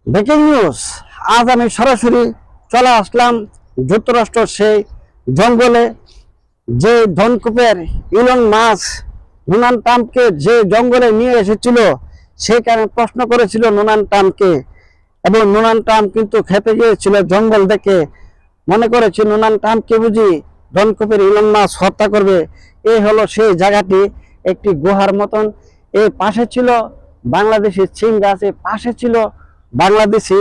Breaking news. আজ আমি সরাসরি চলে আসলাম যুক্তরাষ্ট্রের সেই জঙ্গলে, যে ধনকুপের ইলন মাস্ক ডোনাল্ড ট্রাম্পকে যে জঙ্গলে নিয়ে এসেছিল, সেখানে প্রশ্ন করেছিল ডোনাল্ড ট্রাম্পকে। এবং ডোনাল্ড ট্রাম্প কিন্তু খেপে গিয়েছিল জঙ্গল দেখে। মনে করেছিল ডোনাল্ড ট্রাম্পকে বুঝি ধনকুপের ইলন মাস্ক হত্যা করবে। এই হলো সেই জায়গাটি, একটি গুহার মতন। এর পাশে ছিল বাংলাদেশি ছিম গাছ, এর পাশে ছিল বাংলাদেশি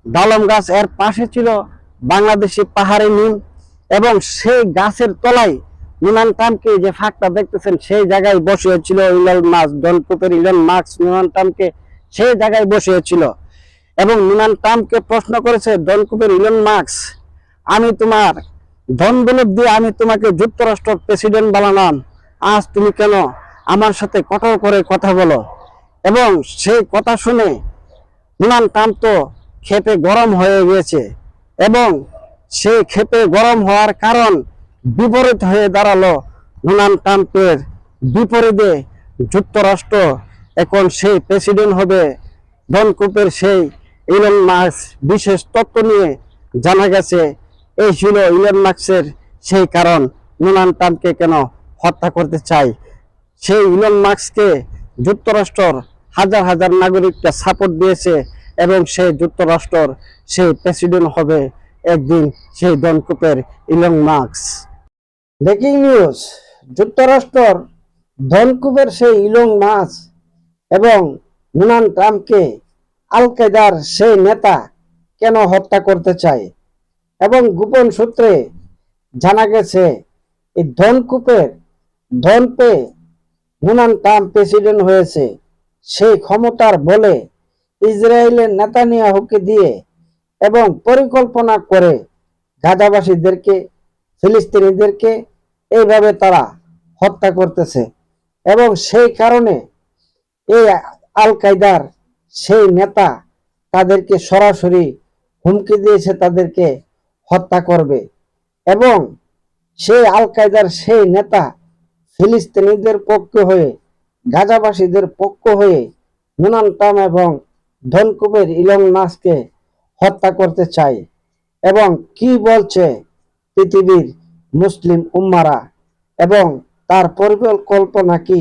ডালম গাছ, এর পাশে ছিল বাংলাদেশি পাহাড়ি নিম। এবং সেই গাছের তলায় ডোনাল্ড ট্রাম্পকে যে ফাঁকটা দেখতেছেন, সেই জায়গায় বসিয়েছিল ইলন মাস্ক। ধনকুপের ইলন মাস্ক ডোনাল্ড ট্রাম্পকে সেই জায়গায় বসিয়েছিল। এবং ডোনাল্ড ট্রাম্পকে প্রশ্ন করেছে ধনকুপের ইলন মাস্ক, আমি তোমার ধন দৌলত দিয়ে আমি তোমাকে যুক্তরাষ্ট্রের প্রেসিডেন্ট বানালাম, আজ তুমি কেন আমার সাথে কঠোর করে কথা বলো? এবং সেই কথা শুনে ডোনাল্ড ট্রাম্প তো ক্ষেপে গরম হয়ে গিয়েছে। এবং সেই ক্ষেপে গরম হওয়ার কারণ বিপরীত হয়ে দাঁড়ালো। ডোনাল্ড ট্রাম্পের বিপরীতে যুক্তরাষ্ট্র এখন সেই প্রেসিডেন্ট হবে ধনকুপের সেই ইলন মাস্ক। বিশেষ তথ্য নিয়ে জানা গেছে, এই ছিল ইলন মাস্কের সেই কারণ ডোনাল্ড ট্রাম্পকে কেন হত্যা করতে চায়। সেই ইলন মাস্ককে যুক্তরাষ্ট্র হাজার হাজার নাগরিকরা সাপোর্ট দিয়েছে, এবং সেই যুক্তরাষ্ট্র সেই প্রেসিডেন্ট হবে একদিন সেই ধনকুপের ইলন মাস্ক। Breaking news. যুক্তরাষ্ট্র ধনকুপের সেই ইলন মাস্ক এবং ডোনাল্ড ট্রাম্পকে আল কায়দার সেই নেতা কেন হত্যা করতে চায়। এবং গোপন সূত্রে জানা গেছে, এই ধনকুপের ধন পেয়ে ডোনাল্ড ট্রাম্প প্রেসিডেন্ট হয়েছে। সেই ক্ষমতার বলে ইসরায়েলের নেতানিয়াহুকে দিয়ে এবং পরিকল্পনা করে গাজাবাসীদেরকে, ফিলিস্তিনিদেরকে এইভাবে তারা হত্যা করতেছে। এবং সেই কারণে এই আল কায়দার সেই নেতা তাদেরকে সরাসরি হুমকি দিয়েছে তাদেরকে হত্যা করবে। এবং সেই আল কায়দার সেই নেতা ফিলিস্তিনিদের পক্ষ হয়ে, গাজাবাসীদের পক্ষ হয়ে ডোনাল্ড ট্রাম্প এবং ধনকুপের ইলন মাস্ককে হত্যা করতে চায়। এবং কি বলছে পৃথিবীর মুসলিম উম্মারা, এবং তার পরিকল্পনা কি